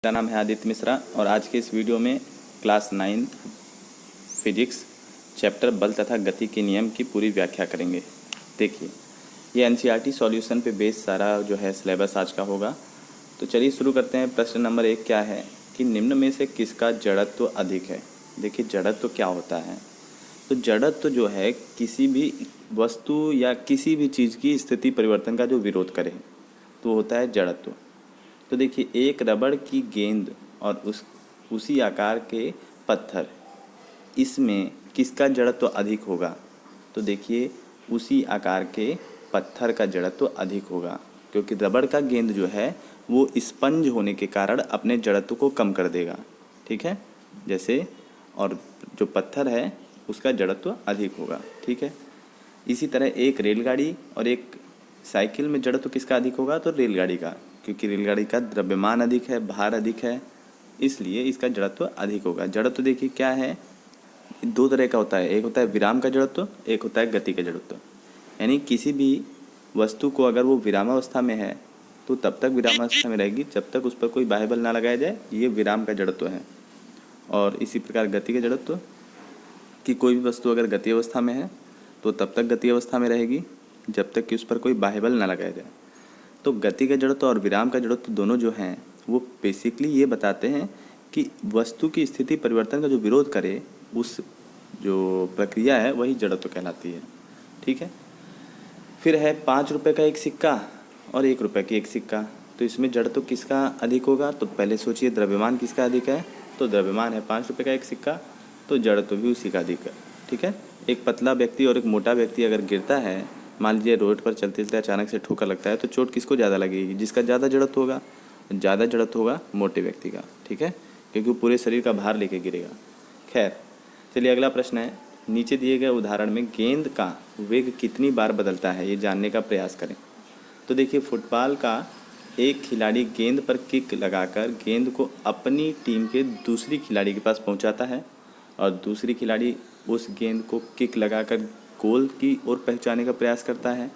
मेरा नाम है आदित्य मिश्रा और आज के इस वीडियो में क्लास 9 फिजिक्स चैप्टर बल तथा गति के नियम की पूरी व्याख्या करेंगे। देखिए, ये एनसीईआरटी सॉल्यूशन पे बेस सारा जो है सिलेबस आज का होगा। तो चलिए शुरू करते हैं। प्रश्न नंबर 1 क्या है कि निम्न में से किसका जड़त्व अधिक है। देखिए, जड़त्व क्या होता है। तो जड़त्व जो है किसी भी वस्तु या किसी भी चीज़ की स्थिति परिवर्तन का जो विरोध करे तो होता है जड़त्व। तो देखिए, एक रबड़ की गेंद और उसी आकार के पत्थर, इसमें किसका जड़त्व अधिक होगा। तो देखिए, उसी आकार के पत्थर का जड़त्व अधिक होगा, क्योंकि रबड़ का गेंद जो है वो स्पंज होने के कारण अपने जड़त्व को कम कर देगा। ठीक है, जैसे, और जो पत्थर है उसका जड़त्व अधिक होगा। ठीक है, इसी तरह एक रेलगाड़ी और एक साइकिल में जड़त्व किसका अधिक होगा। तो रेलगाड़ी का, क्योंकि रेलगाड़ी का द्रव्यमान अधिक है, भार अधिक है, इसलिए इसका जड़त्व अधिक होगा। जड़त्व देखिए क्या है, दो तरह का होता है। एक होता है विराम का जड़त्व, एक होता है गति का जड़त्व। यानी किसी भी वस्तु को अगर वो विरामावस्था में है तो तब तक विरामावस्था में रहेगी जब तक उस पर कोई बाह्य बल ना लगाया जाए, ये विराम का जड़त्व है। और इसी प्रकार गति का जड़त्व कि कोई भी वस्तु अगर गति अवस्था में है तो तब तक गति अवस्था में रहेगी जब तक कि उस पर कोई बाह्य बल ना लगाया जाए। तो गति का जड़त्व और विराम का जड़त्व दोनों जो हैं वो बेसिकली ये बताते हैं कि वस्तु की स्थिति परिवर्तन का जो विरोध करे उस जो प्रक्रिया है वही जड़त्व कहलाती है। ठीक है, फिर है 5 रुपये का एक सिक्का और 1 रुपये की एक सिक्का। तो इसमें जड़त्व किसका अधिक होगा। तो पहले सोचिए, द्रव्यमान किसका अधिक है। तो द्रव्यमान है 5 रुपये का एक सिक्का, तो जड़त्व भी उसी का अधिक है। ठीक है, एक पतला व्यक्ति और एक मोटा व्यक्ति अगर गिरता है, मान लीजिए रोड पर चलते चलते अचानक से ठोकर लगता है, तो चोट किसको ज़्यादा लगेगी। जिसका ज़्यादा जड़त्व होगा, ज़्यादा जड़त्व होगा मोटे व्यक्ति का। ठीक है, क्योंकि वो पूरे शरीर का भार लेके गिरेगा। खैर, चलिए अगला प्रश्न है, नीचे दिए गए उदाहरण में गेंद का वेग कितनी बार बदलता है, ये जानने का प्रयास करें। तो देखिए, फुटबॉल का एक खिलाड़ी गेंद पर किक लगाकर गेंद को अपनी टीम के दूसरी खिलाड़ी के पास पहुंचाता है और दूसरी खिलाड़ी उस गेंद को किक लगाकर गोल की ओर पहुंचाने का प्रयास करता है।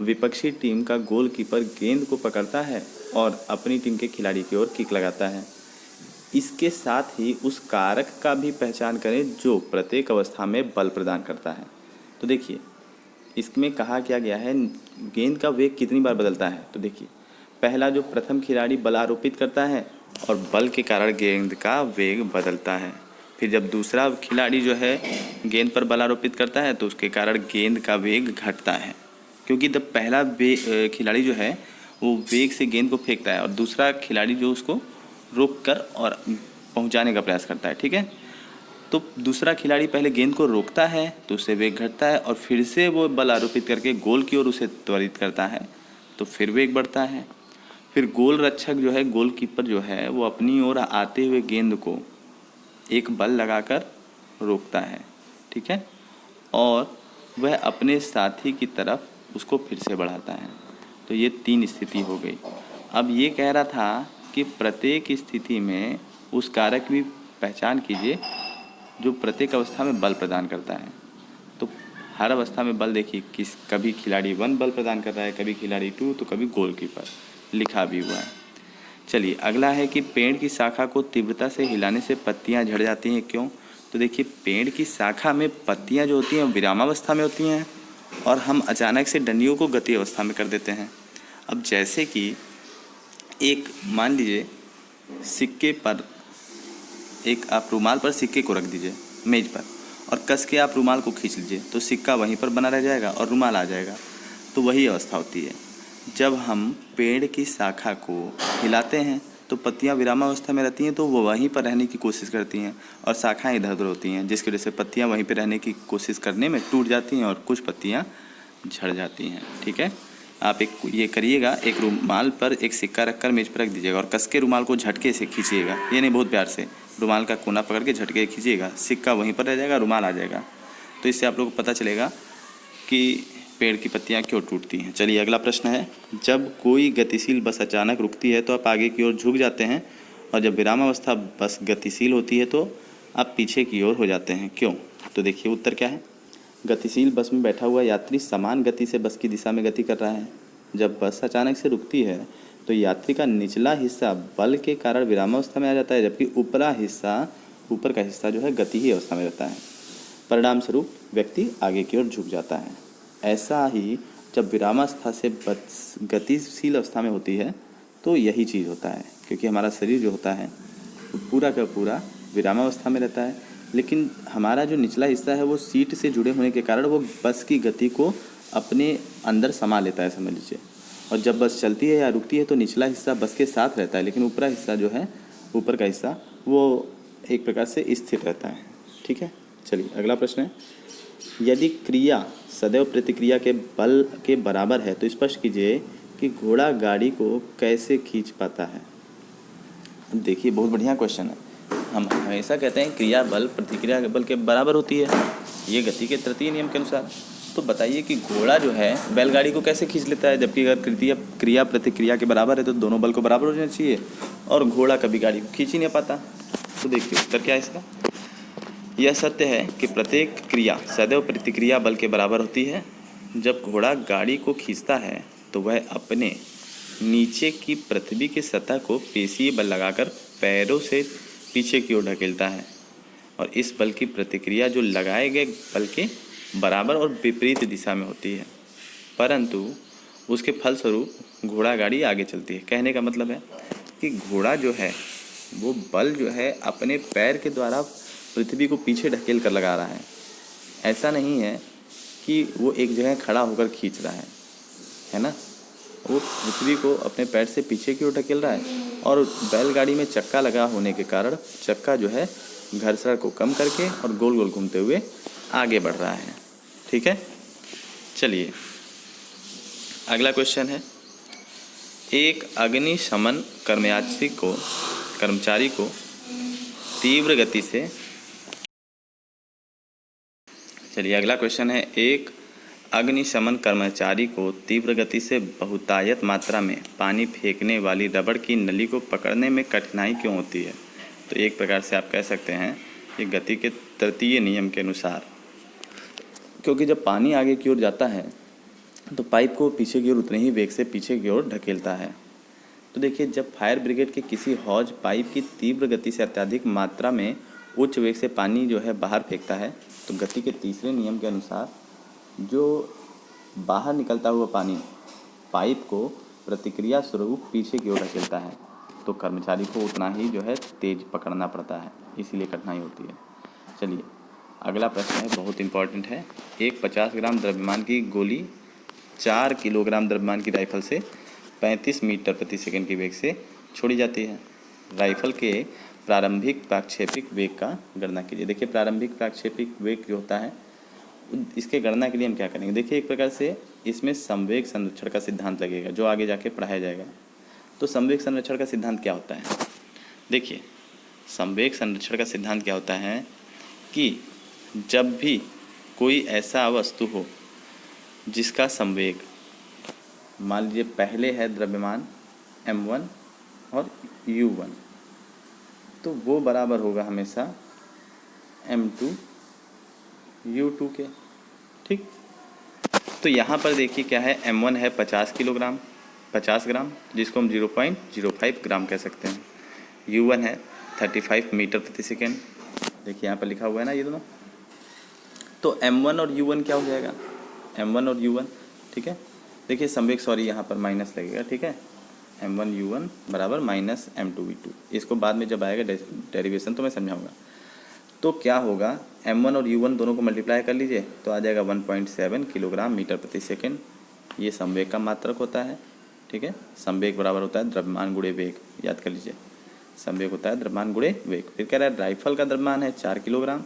विपक्षी टीम का गोलकीपर गेंद को पकड़ता है और अपनी टीम के खिलाड़ी की ओर किक लगाता है। इसके साथ ही उस कारक का भी पहचान करें जो प्रत्येक अवस्था में बल प्रदान करता है। तो देखिए, इसमें कहा क्या गया है, गेंद का वेग कितनी बार बदलता है। तो देखिए, पहला जो प्रथम खिलाड़ी बल आरोपित करता है और बल के कारण गेंद का वेग बदलता है। फिर जब दूसरा खिलाड़ी जो है गेंद पर बल आरोपित करता है तो उसके कारण गेंद का वेग घटता है, क्योंकि जब पहला खिलाड़ी जो है वो वेग से गेंद को फेंकता है और दूसरा खिलाड़ी जो उसको रोक कर और पहुंचाने का प्रयास करता है। ठीक है, तो दूसरा खिलाड़ी पहले गेंद को रोकता है तो उससे वेग घटता है और फिर से वो बल आरोपित करके गोल की ओर उसे त्वरित करता है तो फिर वेग बढ़ता है। फिर गोल रक्षक जो है, गोलकीपर जो है, वो अपनी ओर आते हुए गेंद को एक बल लगाकर रोकता है। ठीक है, और वह अपने साथी की तरफ उसको फिर से बढ़ाता है। तो ये 3 स्थिति हो गई। अब ये कह रहा था कि प्रत्येक स्थिति में उस कारक की पहचान कीजिए जो प्रत्येक अवस्था में बल प्रदान करता है। तो हर अवस्था में बल देखिए, कभी खिलाड़ी 1 बल प्रदान कर रहा है, कभी खिलाड़ी 2, तो कभी गोलकीपर, लिखा भी हुआ है। चलिए अगला है कि पेड़ की शाखा को तीव्रता से हिलाने से पत्तियां झड़ जाती हैं, क्यों। तो देखिए, पेड़ की शाखा में पत्तियां जो होती हैं विरामावस्था में होती हैं और हम अचानक से डंडियों को गति अवस्था में कर देते हैं। अब जैसे कि एक, मान लीजिए सिक्के पर एक आप रूमाल पर सिक्के को रख दीजिए मेज पर और कस के आप रूमाल को खींच लीजिए तो सिक्का वहीं पर बना रह जाएगा और रूमाल आ जाएगा। तो वही अवस्था होती है जब हम पेड़ की शाखा को हिलाते हैं तो पत्तियां विरामावस्था में रहती हैं, तो वो वहीं पर रहने की कोशिश करती हैं और शाखाएं इधर उधर होती हैं, जिसकी वजह से पत्तियां वहीं पर रहने की कोशिश करने में टूट जाती हैं और कुछ पत्तियां झड़ जाती हैं। ठीक है, आप ये करिएगा, एक रूमाल पर एक सिक्का रखकर मेज पर रख दीजिएगा और कस के रूमाल को झटके से खींचिएगा, ये नहीं बहुत प्यार से, रूमाल का कोना पकड़ के झटके खींचिएगा, सिक्का वहीं पर रह जाएगा, रूमाल आ जाएगा। तो इससे आप लोगों को पता चलेगा कि पेड़ की पत्तियां क्यों टूटती हैं। चलिए अगला प्रश्न है, जब कोई गतिशील बस अचानक रुकती है तो आप आगे की ओर झुक जाते हैं और जब विरामावस्था बस गतिशील होती है तो आप पीछे की ओर हो जाते हैं, क्यों। तो देखिए उत्तर क्या है, गतिशील बस में बैठा हुआ यात्री समान गति से बस की दिशा में गति कर रहा है। जब बस अचानक से रुकती है तो यात्री का निचला हिस्सा बल के कारण विरामावस्था में आ जाता है, जबकि ऊपर का हिस्सा जो है गतिहीन अवस्था में रहता है। परिणाम स्वरूप व्यक्ति आगे की ओर झुक जाता है। ऐसा ही जब विरामावस्था से गतिशील अवस्था में होती है तो यही चीज़ होता है, क्योंकि हमारा शरीर जो होता है वो पूरा का पूरा विरामावस्था में रहता है, लेकिन हमारा जो निचला हिस्सा है वो सीट से जुड़े होने के कारण वो बस की गति को अपने अंदर समा लेता है, समझ लीजिए। और जब बस चलती है या रुकती है तो निचला हिस्सा बस के साथ रहता है, लेकिन ऊपरा हिस्सा जो है, ऊपर का हिस्सा वो एक प्रकार से स्थिर रहता है। ठीक है, चलिए अगला प्रश्न है, यदि क्रिया सदैव प्रतिक्रिया के बल के बराबर है तो स्पष्ट कीजिए कि घोड़ा गाड़ी को कैसे खींच पाता है। देखिए बहुत बढ़िया क्वेश्चन है। हम हमेशा कहते हैं क्रिया बल प्रतिक्रिया के बल के बराबर होती है, ये गति के तृतीय नियम के अनुसार। तो बताइए कि घोड़ा जो है बैलगाड़ी को कैसे खींच लेता है, जबकि अगर क्रिया प्रतिक्रिया के बराबर है तो दोनों बल को बराबर होना चाहिए, और घोड़ा कभी गाड़ी को खींच ही नहीं पाता। तो देखिए उत्तर क्या है इसका। यह सत्य है कि प्रत्येक क्रिया सदैव प्रतिक्रिया बल के बराबर होती है। जब घोड़ा गाड़ी को खींचता है तो वह अपने नीचे की पृथ्वी की सतह को पेशीय बल लगाकर पैरों से पीछे की ओर ढकेलता है, और इस बल की प्रतिक्रिया जो लगाए गए बल के बराबर और विपरीत दिशा में होती है, परंतु उसके फलस्वरूप घोड़ा गाड़ी आगे चलती है। कहने का मतलब है कि घोड़ा जो है वो बल जो है अपने पैर के द्वारा पृथ्वी को पीछे ढकेल कर लगा रहा है। ऐसा नहीं है कि वो एक जगह खड़ा होकर खींच रहा है ना, वो पृथ्वी को अपने पैर से पीछे की ओर ढकेल रहा है, और बैलगाड़ी में चक्का लगा होने के कारण चक्का जो है घर्षण को कम करके और गोल गोल घूमते हुए आगे बढ़ रहा है। ठीक है, चलिए अगला क्वेश्चन है, एक अग्निशमन कर्मचारी को तीव्र गति से अगला क्वेश्चन है, एक अग्निशमन कर्मचारी को तीव्र गति से बहुतायत मात्रा में पानी फेंकने वाली रबड़ की नली को पकड़ने में कठिनाई क्यों होती है। तो एक प्रकार से आप कह सकते हैं कि गति के तृतीय नियम के अनुसार, क्योंकि जब पानी आगे की ओर जाता है तो पाइप को पीछे की ओर उतने ही वेग से पीछे की ओर ढकेलता है। तो देखिए जब फायर ब्रिगेड के किसी हौज पाइप की तीव्र गति से अत्यधिक मात्रा में उच्च वेग से पानी जो है बाहर फेंकता है, तो गति के तीसरे नियम के अनुसार जो बाहर निकलता हुआ पानी पाइप को प्रतिक्रिया स्वरूप पीछे की ओर ढकेलता है, तो कर्मचारी को उतना ही जो है तेज पकड़ना पड़ता है, इसीलिए कठिनाई होती है। चलिए अगला प्रश्न है, बहुत इंपॉर्टेंट है। एक 50 ग्राम द्रव्यमान की गोली 4 किलोग्राम द्रव्यमान की राइफल से 35 मीटर प्रति सेकंड की वेग से छोड़ी जाती है। राइफल के प्रारंभिक प्रक्षेपिक वेग का गणना कीजिए। देखिए प्रारंभिक प्रक्षेपिक वेग जो होता है इसके गणना के लिए हम क्या करेंगे। देखिए एक प्रकार से इसमें संवेग संरक्षण का सिद्धांत लगेगा जो आगे जाके पढ़ाया जाएगा। तो संवेग संरक्षण का सिद्धांत क्या होता है, देखिए संवेग संरक्षण का सिद्धांत क्या होता है कि जब भी कोई ऐसा वस्तु हो जिसका संवेग, मान लीजिए पहले है द्रव्यमान m1 और u1, तो वो बराबर होगा हमेशा m2 u2 के। ठीक, तो यहाँ पर देखिए क्या है, m1 है 50 ग्राम जिसको हम 0.05 ग्राम कह सकते हैं, u1 है 35 मीटर प्रति सेकेंड, देखिए यहाँ पर लिखा हुआ है ना ये दोनों। तो m1 और u1 क्या हो जाएगा, m1 और u1, ठीक है। देखिए संवेग, सॉरी यहाँ पर माइनस लगेगा, ठीक है, m1 u1 बराबर माइनस m2 v2, इसको बाद में जब आएगा डेरिवेशन तो मैं समझाऊंगा। तो क्या होगा, m1 और u1 दोनों को मल्टीप्लाई कर लीजिए तो आ जाएगा 1.7 किलोग्राम मीटर प्रति सेकेंड। ये संवेग का मात्रक होता है, ठीक है। संवेग बराबर होता है द्रव्यमान गुणे वेग, याद कर लीजिए, संवेग होता है द्रव्यमान गुणे वेग। फिर कह रहा है राइफल का द्रव्यमान है 4 किलोग्राम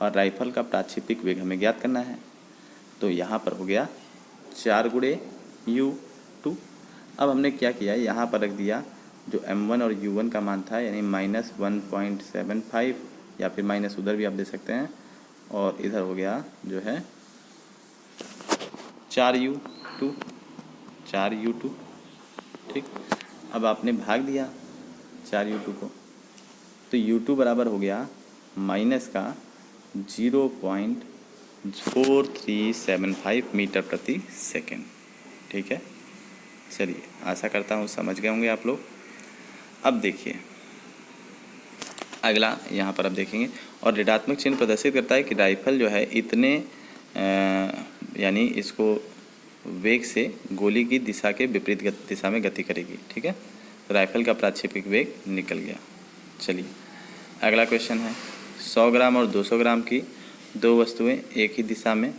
और राइफल का प्राक्षेपिक वेग हमें ज्ञात करना है। तो यहाँ पर हो गया 4 गुणे u2। अब हमने क्या किया, यहाँ पर रख दिया जो m1 और u1 का मान था, यानी माइनस 1.75 या फिर माइनस उधर भी आप दे सकते हैं, और इधर हो गया जो है 4u2, ठीक। अब आपने भाग दिया 4u2 को, तो u2 बराबर हो गया माइनस का 0.4375 मीटर प्रति सेकेंड, ठीक है। चलिए, आशा करता हूँ समझ गए होंगे आप लोग। अब देखिए अगला यहाँ पर अब देखेंगे, और ऋणात्मक चिन्ह प्रदर्शित करता है कि राइफल जो है इतने यानी इसको वेग से गोली की दिशा के विपरीत दिशा में गति करेगी। ठीक है, तो राइफल का प्राक्षेपिक वेग निकल गया। चलिए अगला क्वेश्चन है, 100 ग्राम और 200 ग्राम की दो वस्तुएं एक ही दिशा में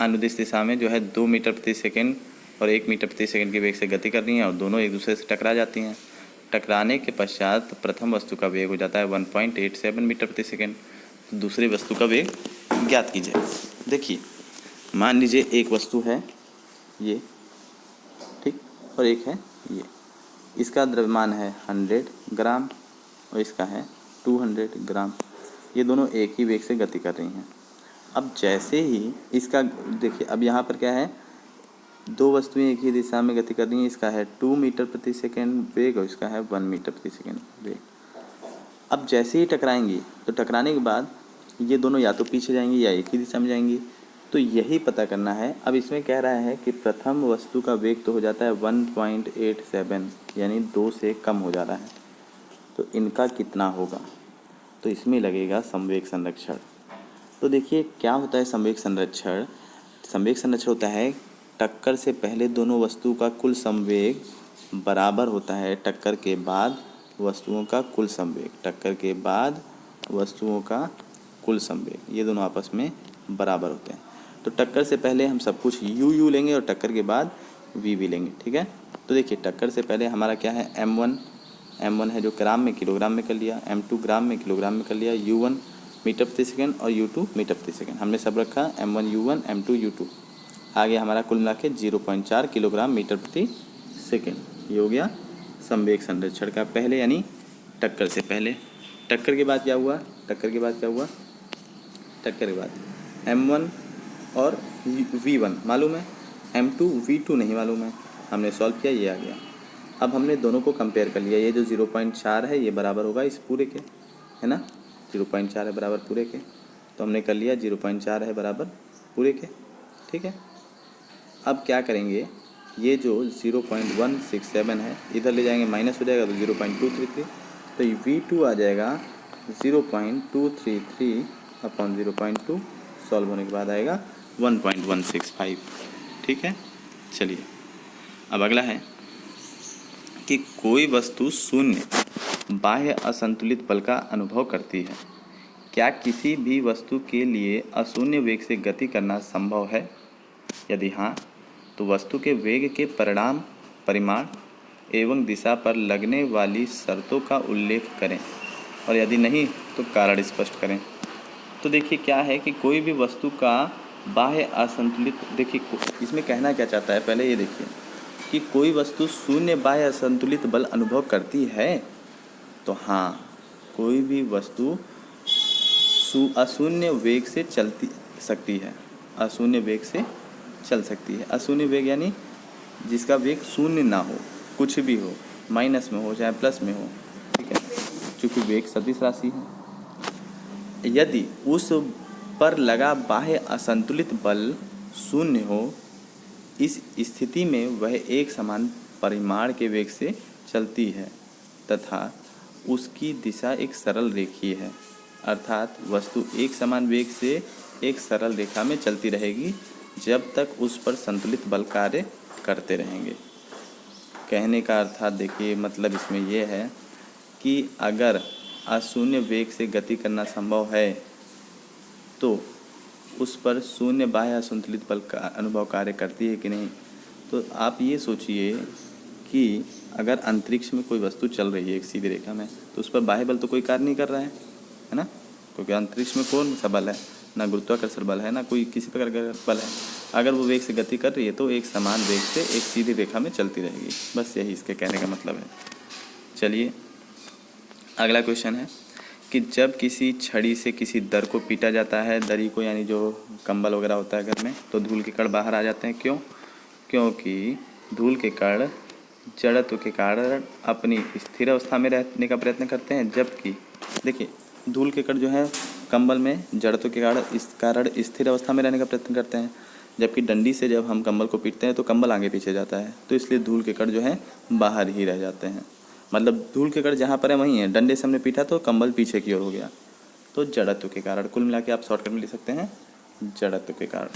अनुदिश दिशा में जो है 2 मीटर प्रति सेकंड और 1 मीटर प्रति सेकंड के वेग से गति कर रही हैं और दोनों एक दूसरे से टकरा जाती हैं। टकराने के पश्चात प्रथम वस्तु का वेग हो जाता है 1.87 मीटर प्रति सेकंड। तो दूसरी वस्तु का वेग ज्ञात कीजिए। देखिए मान लीजिए एक वस्तु है ये, ठीक, और एक है ये। इसका द्रव्यमान है 100 ग्राम और इसका है 200 ग्राम। ये दोनों एक ही वेग से गति कर रही हैं। अब जैसे ही इसका देखिए, अब यहाँ पर क्या है, दो वस्तुएं एक ही दिशा में गति कर रही हैं। इसका है 2 मीटर प्रति सेकंड वेग और इसका है 1 मीटर प्रति सेकंड वेग। अब जैसे ही टकराएंगी तो टकराने के बाद ये दोनों या तो पीछे जाएंगी या एक ही दिशा में जाएंगी। तो यही पता करना है। अब इसमें कह रहा है कि प्रथम वस्तु का वेग तो हो जाता है 1.87 यानी 2 से कम हो जा रहा है, तो इनका कितना होगा? तो इसमें लगेगा संवेग संरक्षण। तो देखिए क्या होता है संवेग संरक्षण। संवेग संरक्षण होता है टक्कर से पहले दोनों वस्तु का कुल संवेग बराबर होता है टक्कर के बाद वस्तुओं का कुल संवेग। टक्कर के बाद वस्तुओं का कुल संवेग ये दोनों आपस में बराबर होते हैं। तो टक्कर से पहले हम सब कुछ u लेंगे और टक्कर के बाद v लेंगे। ठीक है, तो देखिए टक्कर से पहले हमारा क्या है, m1 है जो ग्राम में किलोग्राम में कर लिया, m2 ग्राम में किलोग्राम में कर लिया, u1 मीटर प्रति सेकंड और u2 मीटर प्रति सेकंड हमने सब रखा, m1 u1 m2 u2। आगे हमारा कुल मिला के 0.4 किलोग्राम मीटर प्रति सेकंड। ये हो गया संवेग संरक्षण का पहले यानी टक्कर से पहले। टक्कर के बाद क्या हुआ, टक्कर के बाद m1 और v1 मालूम है, m2 v2 नहीं मालूम है। हमने सॉल्व किया, ये आ गया। अब हमने दोनों को कंपेयर कर लिया। ये जो 0.4 है ये बराबर होगा इस पूरे के, है ना, 0.4 है बराबर पूरे के। तो हमने कर लिया 0.4 है बराबर पूरे के। ठीक है, अब क्या करेंगे, ये जो 0.167 है इधर ले जाएंगे, माइनस हो जाएगा तो 0.233। तो v2 आ जाएगा 0.233 अपॉन 0.2, सॉल्व होने के बाद आएगा 1.165। ठीक है, चलिए अब अगला है कि कोई वस्तु शून्य बाह्य असंतुलित बल का अनुभव करती है। क्या किसी भी वस्तु के लिए अशून्य वेग से गति करना संभव है? यदि हाँ, तो वस्तु के वेग के परिमाण एवं दिशा पर लगने वाली शर्तों का उल्लेख करें, और यदि नहीं तो कारण स्पष्ट करें। तो देखिए क्या है कि कोई भी वस्तु का बाह्य असंतुलित, देखिए इसमें कहना क्या चाहता है, पहले ये देखिए कि कोई वस्तु शून्य बाह्य असंतुलित बल अनुभव करती है। तो हाँ, कोई भी वस्तु अशून्य वेग से चलती सकती है, अशून्य वेग से चल सकती है। अशून्य वेग यानी जिसका वेग शून्य ना हो, कुछ भी हो, माइनस में हो चाहे प्लस में हो। ठीक है, चूँकि वेग सदिश राशि है। यदि उस पर लगा बाह्य असंतुलित बल शून्य हो, इस स्थिति में वह एक समान परिमाण के वेग से चलती है तथा उसकी दिशा एक सरल रेखीय है। अर्थात वस्तु एक समान वेग से एक सरल रेखा में चलती रहेगी जब तक उस पर संतुलित बल कार्य करते रहेंगे। कहने का अर्थात देखिए, मतलब इसमें यह है कि अगर अशून्य वेग से गति करना संभव है तो उस पर शून्य बाह्य असंतुलित बल का अनुभव कार्य करती है कि नहीं। तो आप ये सोचिए कि अगर अंतरिक्ष में कोई वस्तु चल रही है एक सीधी रेखा में, तो उस पर बाह्य बल तो कोई कार्य नहीं कर रहा है ना, क्योंकि अंतरिक्ष में कौन सा बल है, ना गुरुत्वाकर्षण बल है ना कोई किसी प्रकार का बल है। अगर वो वेग से गति कर रही है तो एक समान वेग से एक सीधी रेखा में चलती रहेगी। बस यही इसके कहने का मतलब है। चलिए अगला क्वेश्चन है कि जब किसी छड़ी से किसी दर को पीटा जाता है, दरी को यानी जो कंबल वगैरह होता है घर में, तो धूल के कण बाहर आ जाते हैं। क्यों? क्योंकि धूल के कण जड़त्व के कारण अपनी स्थिर अवस्था में रहने का प्रयत्न करते हैं, जबकि देखिए धूल के कण जो है कंबल में जड़त्व के कारण स्थिर अवस्था में रहने का प्रयत्न करते हैं, जबकि डंडी से जब हम कंबल को पीटते हैं तो कंबल आगे पीछे जाता है, तो इसलिए धूल के कण जो हैं बाहर ही रह जाते हैं। मतलब धूल के कण जहाँ पर है वहीं है, डंडे से हमने पीटा तो कंबल पीछे की ओर हो गया। तो जड़त्व के कारण, कुल मिला के आप शॉर्टकट में लिख सकते हैं जड़त्व के कारण।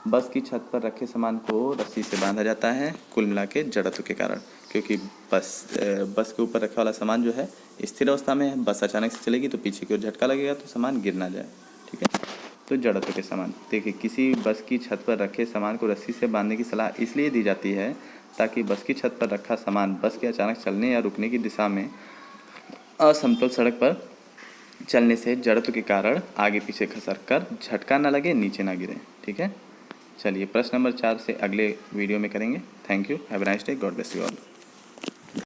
बस की छत पर रखे सामान को रस्सी से बांधा जाता है, कुल मिला के जड़त्व के कारण, क्योंकि बस के ऊपर रखा वाला सामान जो है स्थिर अवस्था में है। बस अचानक से चलेगी तो पीछे की ओर झटका लगेगा तो सामान गिर ना जाए, ठीक है। तो जड़त्व के समान देखिए, किसी बस की छत पर रखे सामान को रस्सी से बांधने की सलाह इसलिए दी जाती है ताकि बस की छत पर रखा सामान बस के अचानक चलने या रुकने की दिशा में असमतल सड़क पर चलने से जड़त्व के कारण आगे पीछे खसक कर झटका ना लगे, नीचे ना गिरे, ठीक है। चलिए प्रश्न नंबर 4 से अगले वीडियो में करेंगे। Thank you, have a nice day, God bless you all.